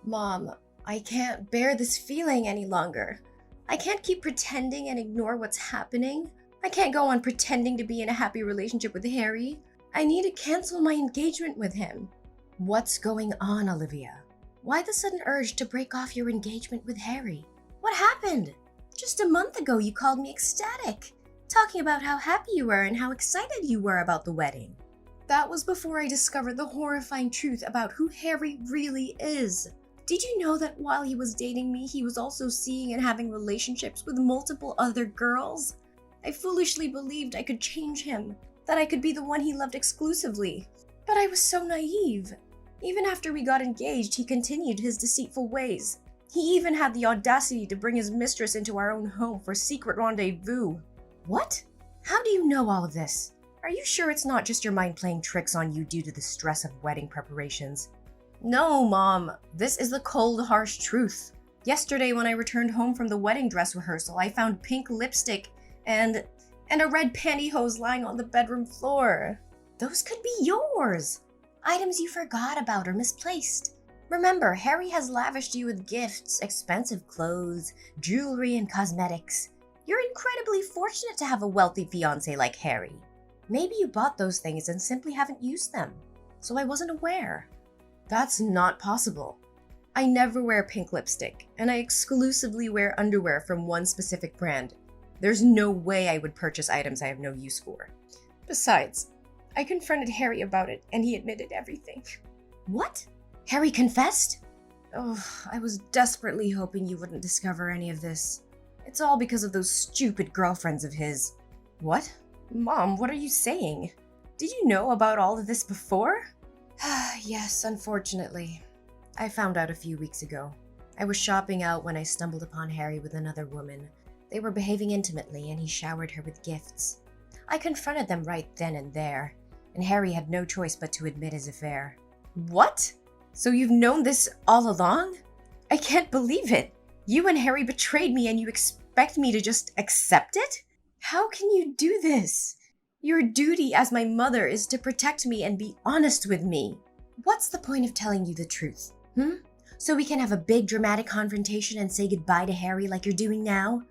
Mom, I can't bear this feeling any longer. I can't keep pretending and ignore what's happening. I can't go on pretending to be in a happy relationship with Harry. I need to cancel my engagement with him. What's going on, Olivia? Why the sudden urge to break off your engagement with Harry? What happened? Just a month ago you called me ecstatic, talking about how happy you were and how excited you were about the wedding. That was before I discovered the horrifying truth about who Harry really is. Did you know that while he was dating me, he was also seeing and having relationships with multiple other girls? I foolishly believed I could change him, that I could be the one he loved exclusively. But I was so naive. Even after we got engaged, he continued his deceitful ways. He even had the audacity to bring his mistress into our own home for secret rendezvous. What? How do you know all of this? Are you sure it's not just your mind playing tricks on you due to the stress of wedding preparations? No, Mom. This is the cold, harsh truth. Yesterday, when I returned home from the wedding dress rehearsal, I found pink lipstick and a red pantyhose lying on the bedroom floor. Those could be yours. Items you forgot about or misplaced. Remember, Harry has lavished you with gifts, expensive clothes, jewelry, and cosmetics. You're incredibly fortunate to have a wealthy fiancé like Harry. Maybe you bought those things and simply haven't used them, so I wasn't aware. That's not possible. I never wear pink lipstick, and I exclusively wear underwear from one specific brand. There's no way I would purchase items I have no use for. Besides, I confronted Harry about it, and he admitted everything. What? Harry confessed? Oh, I was desperately hoping you wouldn't discover any of this. It's all because of those stupid girlfriends of his. What? Mom, what are you saying? Did you know about all of this before? Yes, unfortunately. I found out a few weeks ago. I was shopping out when I stumbled upon Harry with another woman. They were behaving intimately, and he showered her with gifts. I confronted them right then and there, and Harry had no choice but to admit his affair. What? So you've known this all along? I can't believe it. You and Harry betrayed me and you expect me to just accept it? How can you do this? Your duty as my mother is to protect me and be honest with me. What's the point of telling you the truth? So we can have a big dramatic confrontation and say goodbye to Harry like you're doing now?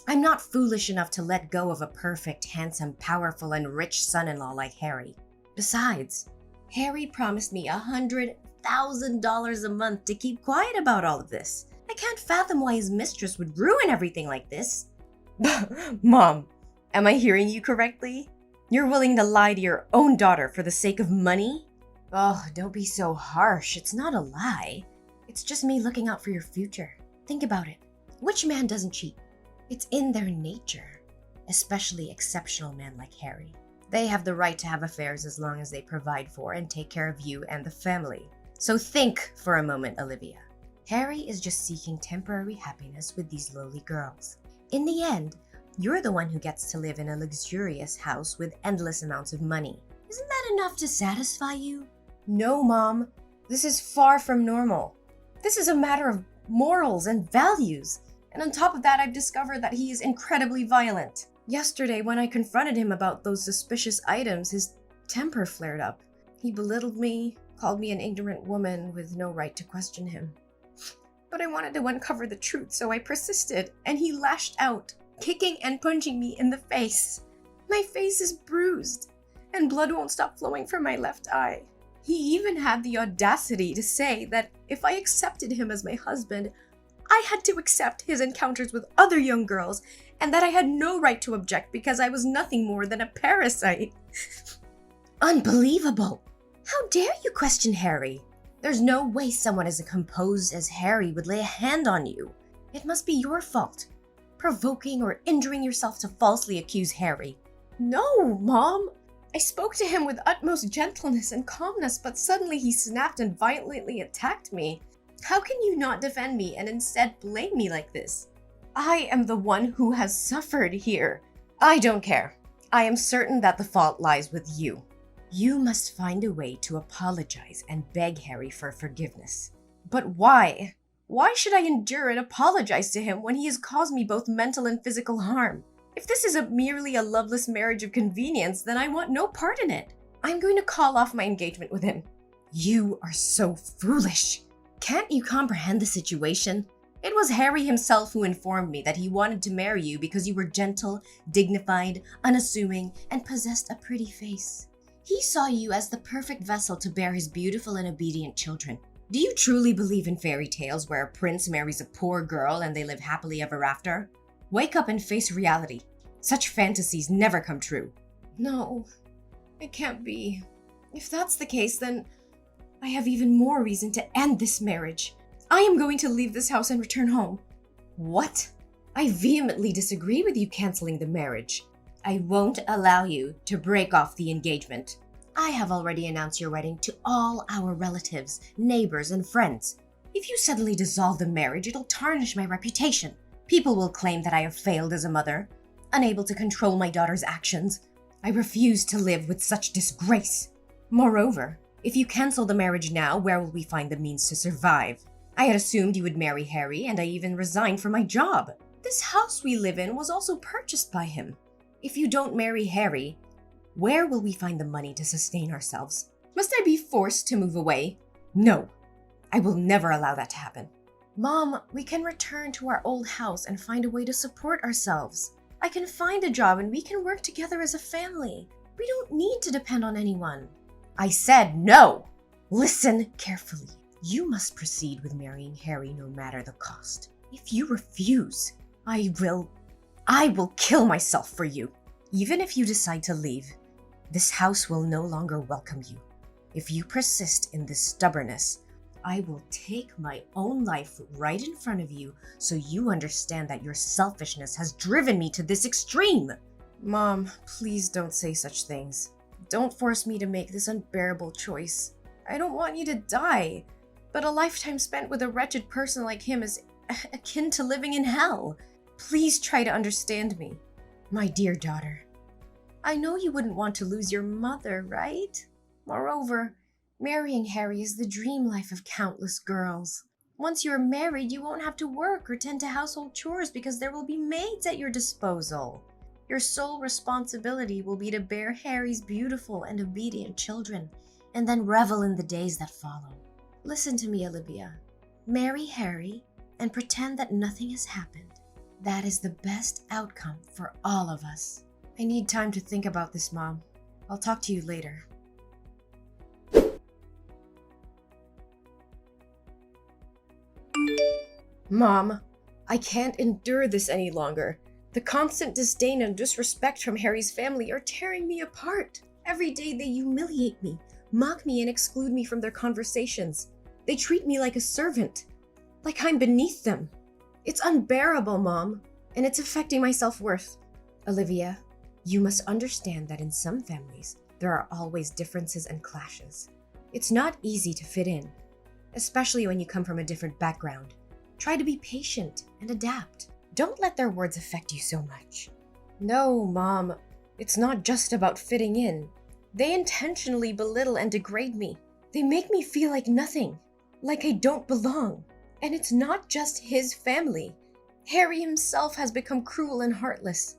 I'm not foolish enough to let go of a perfect, handsome, powerful, and rich son-in-law like Harry. Besides, Harry promised me $100,000 a month to keep quiet about all of this. I can't fathom why his mistress would ruin everything like this. Mom, am I hearing you correctly? You're willing to lie to your own daughter for the sake of money? Oh, don't be so harsh. It's not a lie. It's just me looking out for your future. Think about it. Which man doesn't cheat? It's in their nature, especially exceptional men like Harry. They have the right to have affairs as long as they provide for and take care of you and the family. So think for a moment, Olivia. Harry is just seeking temporary happiness with these lowly girls. In the end, you're the one who gets to live in a luxurious house with endless amounts of money. Isn't that enough to satisfy you? No, Mom. This is far from normal. This is a matter of morals and values. And on top of that, I've discovered that he is incredibly violent. Yesterday, when I confronted him about those suspicious items, his temper flared up. He belittled me, called me an ignorant woman with no right to question him. But I wanted to uncover the truth, so I persisted, and he lashed out, kicking and punching me in the face. My face is bruised, and blood won't stop flowing from my left eye. He even had the audacity to say that if I accepted him as my husband, I had to accept his encounters with other young girls, and that I had no right to object because I was nothing more than a parasite. Unbelievable! How dare you question Harry? There's no way someone as composed as Harry would lay a hand on you. It must be your fault, provoking or injuring yourself to falsely accuse Harry. No, Mom! I spoke to him with utmost gentleness and calmness, but suddenly he snapped and violently attacked me. How can you not defend me and instead blame me like this? I am the one who has suffered here. I don't care. I am certain that the fault lies with you. You must find a way to apologize and beg Harry for forgiveness. But why? Why should I endure and apologize to him when he has caused me both mental and physical harm? If this is merely a loveless marriage of convenience, then I want no part in it. I'm going to call off my engagement with him. You are so foolish. Can't you comprehend the situation? It was Harry himself who informed me that he wanted to marry you because you were gentle, dignified, unassuming, and possessed a pretty face. He saw you as the perfect vessel to bear his beautiful and obedient children. Do you truly believe in fairy tales where a prince marries a poor girl and they live happily ever after? Wake up and face reality. Such fantasies never come true. No, it can't be. If that's the case, then I have even more reason to end this marriage. I am going to leave this house and return home. What? I vehemently disagree with you canceling the marriage. I won't allow you to break off the engagement. I have already announced your wedding to all our relatives, neighbors, and friends. If you suddenly dissolve the marriage, it'll tarnish my reputation. People will claim that I have failed as a mother, unable to control my daughter's actions. I refuse to live with such disgrace. Moreover, if you cancel the marriage now, where will we find the means to survive? I had assumed you would marry Harry, and I even resigned from my job. This house we live in was also purchased by him. If you don't marry Harry, where will we find the money to sustain ourselves? Must I be forced to move away? No, I will never allow that to happen. Mom, we can return to our old house and find a way to support ourselves. I can find a job and we can work together as a family. We don't need to depend on anyone. I said no! Listen carefully. You must proceed with marrying Harry no matter the cost. If you refuse, I will kill myself for you. Even if you decide to leave, this house will no longer welcome you. If you persist in this stubbornness, I will take my own life right in front of you so you understand that your selfishness has driven me to this extreme. Mom, please don't say such things. Don't force me to make this unbearable choice. I don't want you to die, but a lifetime spent with a wretched person like him is akin to living in hell. Please try to understand me. My dear daughter, I know you wouldn't want to lose your mother, right? Moreover, marrying Harry is the dream life of countless girls. Once you're married, you won't have to work or tend to household chores because there will be maids at your disposal. Your sole responsibility will be to bear Harry's beautiful and obedient children, and then revel in the days that follow. Listen to me, Olivia. Marry Harry and pretend that nothing has happened. That is the best outcome for all of us. I need time to think about this, Mom. I'll talk to you later. Mom, I can't endure this any longer. The constant disdain and disrespect from Harry's family are tearing me apart. Every day they humiliate me, mock me, and exclude me from their conversations. They treat me like a servant, like I'm beneath them. It's unbearable, Mom, and it's affecting my self-worth. Olivia, you must understand that in some families, there are always differences and clashes. It's not easy to fit in, especially when you come from a different background. Try to be patient and adapt. Don't let their words affect you so much. No, Mom, it's not just about fitting in. They intentionally belittle and degrade me. They make me feel like nothing, like I don't belong. And it's not just his family. Harry himself has become cruel and heartless.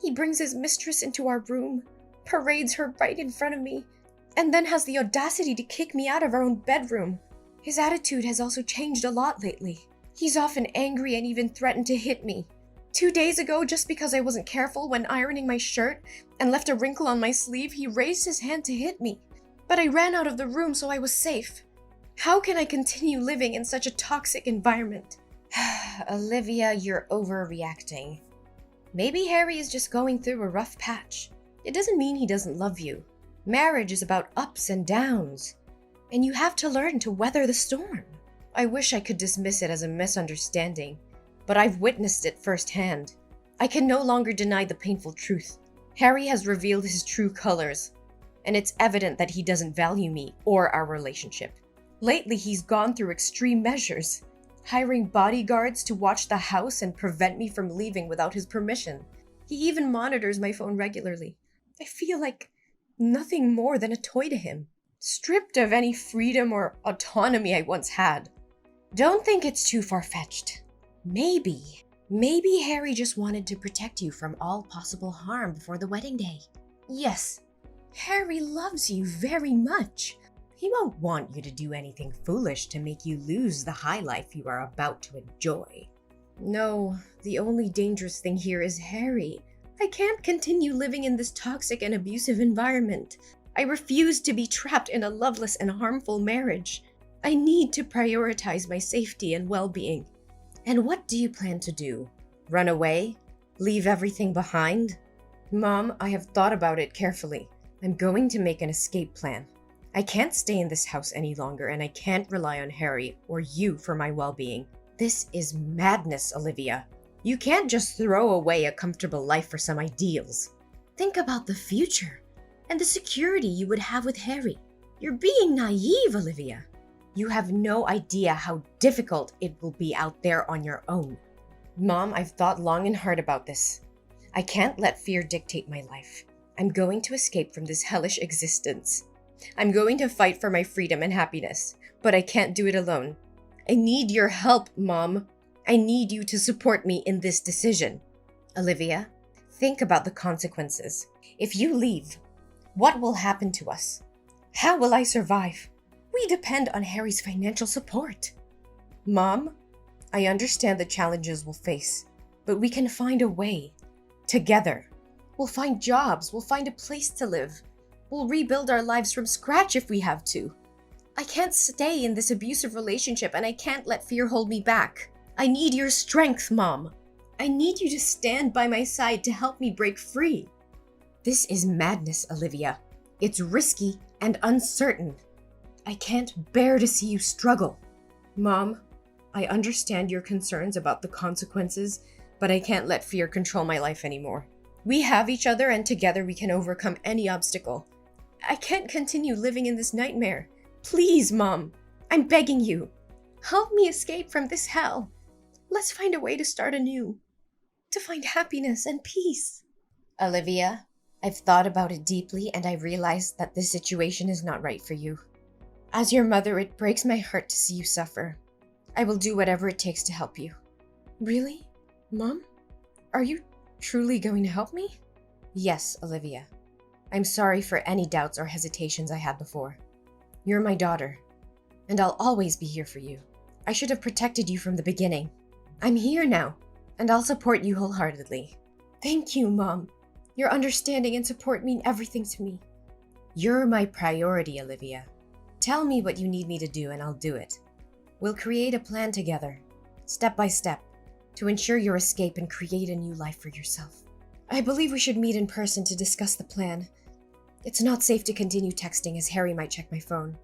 He brings his mistress into our room, parades her right in front of me, and then has the audacity to kick me out of our own bedroom. His attitude has also changed a lot lately. He's often angry and even threatened to hit me. 2 days ago, just because I wasn't careful when ironing my shirt and left a wrinkle on my sleeve, he raised his hand to hit me. But I ran out of the room, so I was safe. How can I continue living in such a toxic environment? Olivia, you're overreacting. Maybe Harry is just going through a rough patch. It doesn't mean he doesn't love you. Marriage is about ups and downs, and you have to learn to weather the storm. I wish I could dismiss it as a misunderstanding, but I've witnessed it firsthand. I can no longer deny the painful truth. Harry has revealed his true colors, and it's evident that he doesn't value me or our relationship. Lately, he's gone through extreme measures, hiring bodyguards to watch the house and prevent me from leaving without his permission. He even monitors my phone regularly. I feel like nothing more than a toy to him, stripped of any freedom or autonomy I once had. Don't think it's too far-fetched. Maybe Harry just wanted to protect you from all possible harm before the wedding day. Yes, Harry loves you very much. He won't want you to do anything foolish to make you lose the high life you are about to enjoy. No, the only dangerous thing here is Harry. I can't continue living in this toxic and abusive environment. I refuse to be trapped in a loveless and harmful marriage. I need to prioritize my safety and well-being. And what do you plan to do? Run away? Leave everything behind? Mom, I have thought about it carefully. I'm going to make an escape plan. I can't stay in this house any longer, and I can't rely on Harry or you for my well-being. This is madness, Olivia. You can't just throw away a comfortable life for some ideals. Think about the future and the security you would have with Harry. You're being naive, Olivia. You have no idea how difficult it will be out there on your own. Mom, I've thought long and hard about this. I can't let fear dictate my life. I'm going to escape from this hellish existence. I'm going to fight for my freedom and happiness, but I can't do it alone. I need your help, Mom. I need you to support me in this decision. Olivia, think about the consequences. If you leave, what will happen to us? How will I survive? We depend on Harry's financial support. Mom, I understand the challenges we'll face, but we can find a way. Together. We'll find jobs, we'll find a place to live. We'll rebuild our lives from scratch if we have to. I can't stay in this abusive relationship, and I can't let fear hold me back. I need your strength, Mom. I need you to stand by my side to help me break free. This is madness, Olivia. It's risky and uncertain. I can't bear to see you struggle. Mom, I understand your concerns about the consequences, but I can't let fear control my life anymore. We have each other, and together we can overcome any obstacle. I can't continue living in this nightmare. Please, Mom, I'm begging you. Help me escape from this hell. Let's find a way to start anew. To find happiness and peace. Olivia, I've thought about it deeply, and I realized that this situation is not right for you. As your mother, it breaks my heart to see you suffer. I will do whatever it takes to help you. Really? Mom? Are you truly going to help me? Yes, Olivia. I'm sorry for any doubts or hesitations I had before. You're my daughter, and I'll always be here for you. I should have protected you from the beginning. I'm here now, and I'll support you wholeheartedly. Thank you, Mom. Your understanding and support mean everything to me. You're my priority, Olivia. Tell me what you need me to do, and I'll do it. We'll create a plan together, step by step, to ensure your escape and create a new life for yourself. I believe we should meet in person to discuss the plan. It's not safe to continue texting, as Harry might check my phone.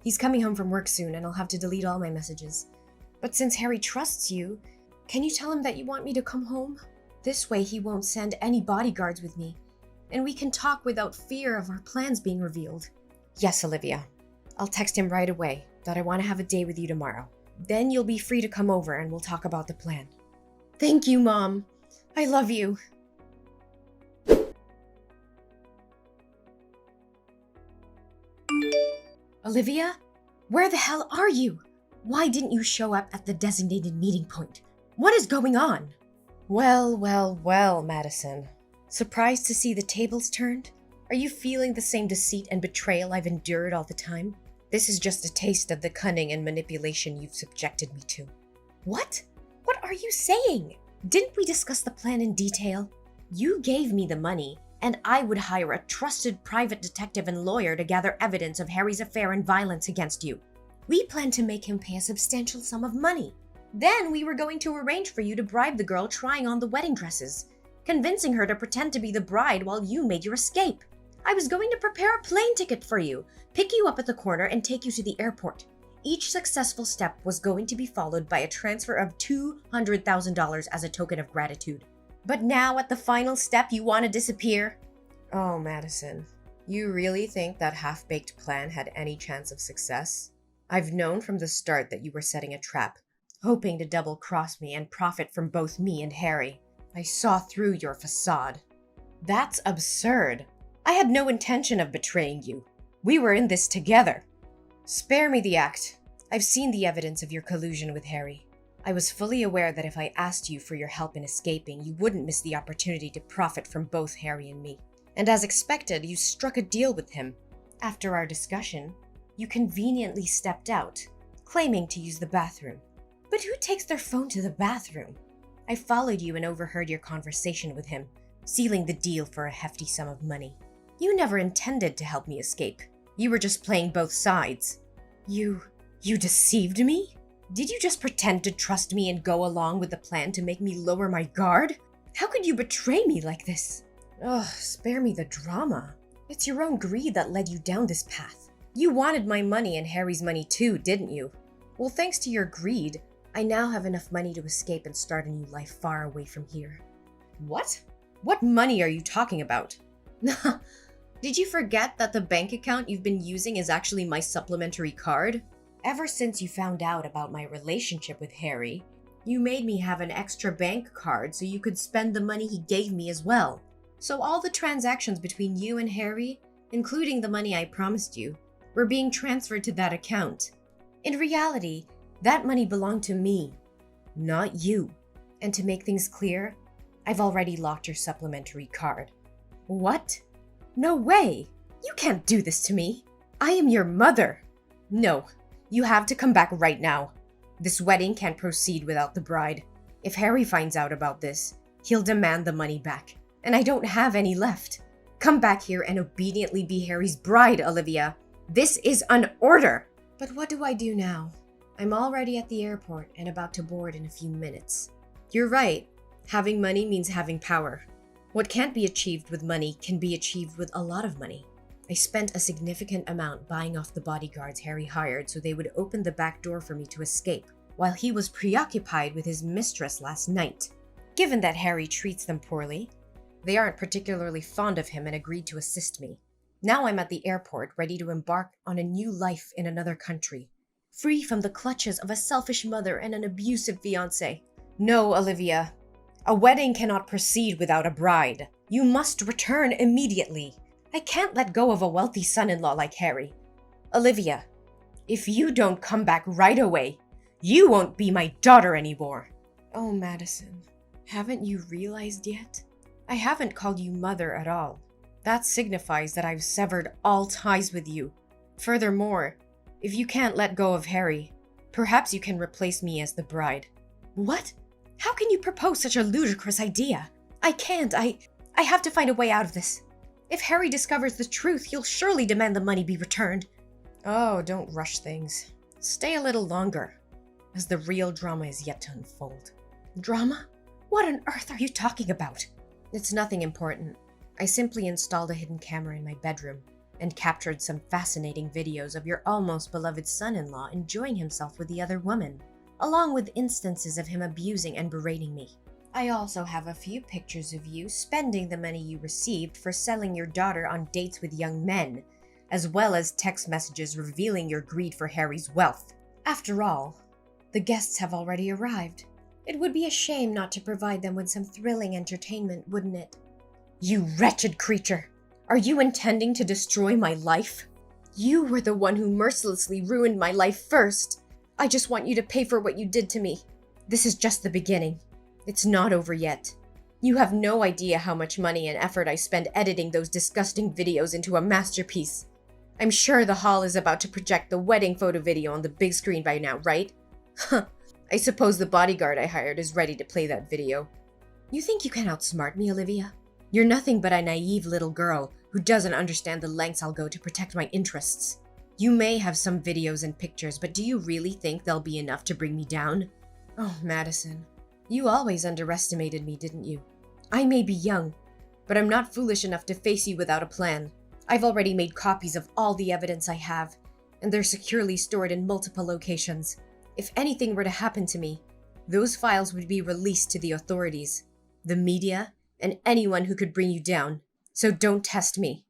He's coming home from work soon, and I'll have to delete all my messages. But since Harry trusts you, can you tell him that you want me to come home? This way he won't send any bodyguards with me, and we can talk without fear of our plans being revealed. Yes, Olivia. I'll text him right away that I want to have a day with you tomorrow. Then you'll be free to come over and we'll talk about the plan. Thank you, Mom. I love you. Olivia? Where the hell are you? Why didn't you show up at the designated meeting point? What is going on? Well, Madison. Surprised to see the tables turned? Are you feeling the same deceit and betrayal I've endured all the time? This is just a taste of the cunning and manipulation you've subjected me to. What? What are you saying? Didn't we discuss the plan in detail? You gave me the money, and I would hire a trusted private detective and lawyer to gather evidence of Harry's affair and violence against you. We planned to make him pay a substantial sum of money. Then we were going to arrange for you to bribe the girl trying on the wedding dresses, convincing her to pretend to be the bride while you made your escape. I was going to prepare a plane ticket for you, pick you up at the corner, and take you to the airport. Each successful step was going to be followed by a transfer of $200,000 as a token of gratitude. But now at the final step, you want to disappear? Oh, Madison, you really think that half-baked plan had any chance of success? I've known from the start that you were setting a trap, hoping to double-cross me and profit from both me and Harry. I saw through your facade. That's absurd. I had no intention of betraying you. We were in this together. Spare me the act. I've seen the evidence of your collusion with Harry. I was fully aware that if I asked you for your help in escaping, you wouldn't miss the opportunity to profit from both Harry and me. And as expected, you struck a deal with him. After our discussion, you conveniently stepped out, claiming to use the bathroom. But who takes their phone to the bathroom? I followed you and overheard your conversation with him, sealing the deal for a hefty sum of money. You never intended to help me escape. You were just playing both sides. You deceived me? Did you just pretend to trust me and go along with the plan to make me lower my guard? How could you betray me like this? Ugh, spare me the drama. It's your own greed that led you down this path. You wanted my money and Harry's money too, didn't you? Well, thanks to your greed, I now have enough money to escape and start a new life far away from here. What? What money are you talking about? Did you forget that the bank account you've been using is actually my supplementary card? Ever since you found out about my relationship with Harry, you made me have an extra bank card so you could spend the money he gave me as well. So all the transactions between you and Harry, including the money I promised you, were being transferred to that account. In reality, that money belonged to me, not you. And to make things clear, I've already locked your supplementary card. What? No way! You can't do this to me! I am your mother! No, you have to come back right now. This wedding can't proceed without the bride. If Harry finds out about this, he'll demand the money back, and I don't have any left. Come back here and obediently be Harry's bride, Olivia. This is an order! But what do I do now? I'm already at the airport and about to board in a few minutes. You're right. Having money means having power. What can't be achieved with money can be achieved with a lot of money. I spent a significant amount buying off the bodyguards Harry hired so they would open the back door for me to escape, while he was preoccupied with his mistress last night. Given that Harry treats them poorly, they aren't particularly fond of him and agreed to assist me. Now I'm at the airport, ready to embark on a new life in another country, free from the clutches of a selfish mother and an abusive fiancé. No, Olivia. A wedding cannot proceed without a bride. You must return immediately. I can't let go of a wealthy son-in-law like Harry. Olivia, if you don't come back right away, you won't be my daughter anymore. Oh, Madison, haven't you realized yet? I haven't called you mother at all. That signifies that I've severed all ties with you. Furthermore, if you can't let go of Harry, perhaps you can replace me as the bride. What? How can you propose such a ludicrous idea? I can't. I have to find a way out of this. If Harry discovers the truth, he'll surely demand the money be returned. Oh, don't rush things. Stay a little longer, as the real drama is yet to unfold. Drama? What on earth are you talking about? It's nothing important. I simply installed a hidden camera in my bedroom and captured some fascinating videos of your almost beloved son-in-law enjoying himself with the other woman, along with instances of him abusing and berating me. I also have a few pictures of you spending the money you received for selling your daughter on dates with young men, as well as text messages revealing your greed for Harry's wealth. After all, the guests have already arrived. It would be a shame not to provide them with some thrilling entertainment, wouldn't it? You wretched creature! Are you intending to destroy my life? You were the one who mercilessly ruined my life first. I just want you to pay for what you did to me. This is just the beginning. It's not over yet. You have no idea how much money and effort I spend editing those disgusting videos into a masterpiece. I'm sure the hall is about to project the wedding photo video on the big screen by now, right? Huh. I suppose the bodyguard I hired is ready to play that video. You think you can outsmart me, Olivia? You're nothing but a naive little girl who doesn't understand the lengths I'll go to protect my interests. You may have some videos and pictures, but do you really think they'll be enough to bring me down? Oh, Madison, you always underestimated me, didn't you? I may be young, but I'm not foolish enough to face you without a plan. I've already made copies of all the evidence I have, and they're securely stored in multiple locations. If anything were to happen to me, those files would be released to the authorities, the media, and anyone who could bring you down. So don't test me.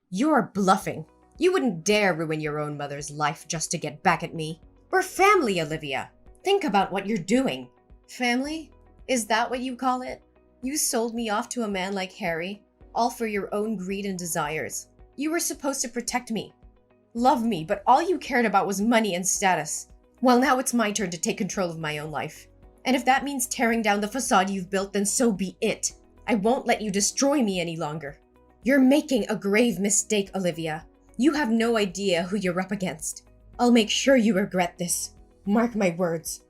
You're bluffing. You wouldn't dare ruin your own mother's life just to get back at me. We're family, Olivia. Think about what you're doing. Family? Is that what you call it? You sold me off to a man like Harry, all for your own greed and desires. You were supposed to protect me, love me, but all you cared about was money and status. Well, now it's my turn to take control of my own life. And if that means tearing down the facade you've built, then so be it. I won't let you destroy me any longer. You're making a grave mistake, Olivia. You have no idea who you're up against. I'll make sure you regret this. Mark my words.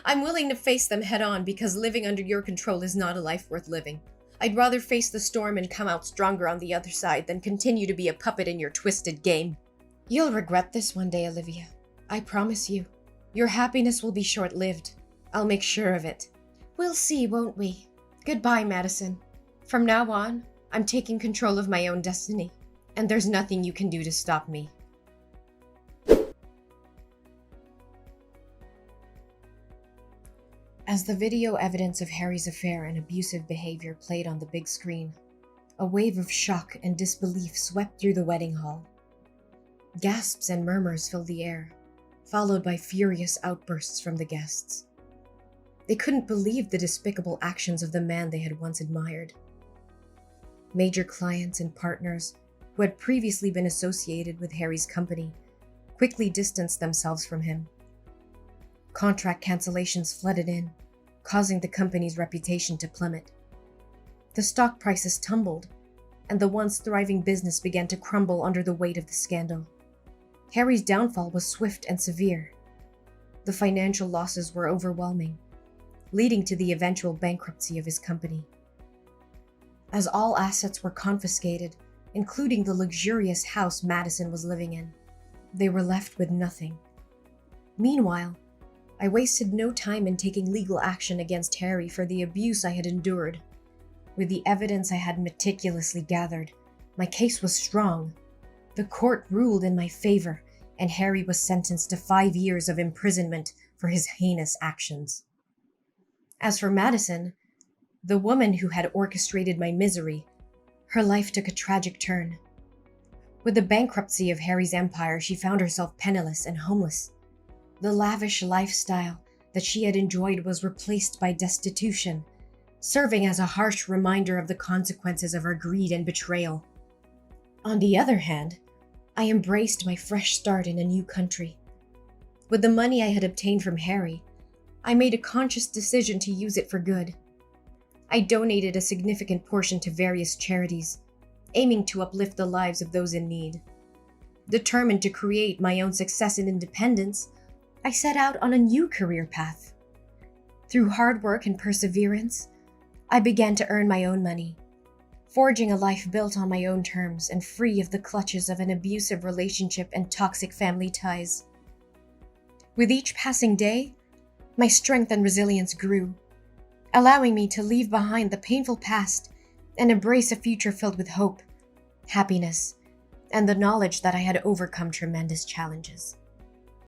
I'm willing to face them head on because living under your control is not a life worth living. I'd rather face the storm and come out stronger on the other side than continue to be a puppet in your twisted game. You'll regret this one day, Olivia. I promise you. Your happiness will be short-lived. I'll make sure of it. We'll see, won't we? Goodbye, Madison. From now on, I'm taking control of my own destiny, and there's nothing you can do to stop me. As the video evidence of Harry's affair and abusive behavior played on the big screen, a wave of shock and disbelief swept through the wedding hall. Gasps and murmurs filled the air, followed by furious outbursts from the guests. They couldn't believe the despicable actions of the man they had once admired. Major clients and partners who had previously been associated with Harry's company quickly distanced themselves from him. Contract cancellations flooded in, causing the company's reputation to plummet. The stock prices tumbled, and the once thriving business began to crumble under the weight of the scandal. Harry's downfall was swift and severe. The financial losses were overwhelming, leading to the eventual bankruptcy of his company. As all assets were confiscated, including the luxurious house Madison was living in, they were left with nothing. Meanwhile, I wasted no time in taking legal action against Harry for the abuse I had endured. With the evidence I had meticulously gathered, my case was strong. The court ruled in my favor, and Harry was sentenced to 5 years of imprisonment for his heinous actions. As for Madison, the woman who had orchestrated my misery, her life took a tragic turn. With the bankruptcy of Harry's empire, she found herself penniless and homeless. The lavish lifestyle that she had enjoyed was replaced by destitution, serving as a harsh reminder of the consequences of her greed and betrayal. On the other hand, I embraced my fresh start in a new country. With the money I had obtained from Harry, I made a conscious decision to use it for good. I donated a significant portion to various charities, aiming to uplift the lives of those in need. Determined to create my own success and independence, I set out on a new career path. Through hard work and perseverance, I began to earn my own money, forging a life built on my own terms and free of the clutches of an abusive relationship and toxic family ties. With each passing day, my strength and resilience grew, allowing me to leave behind the painful past and embrace a future filled with hope, happiness, and the knowledge that I had overcome tremendous challenges.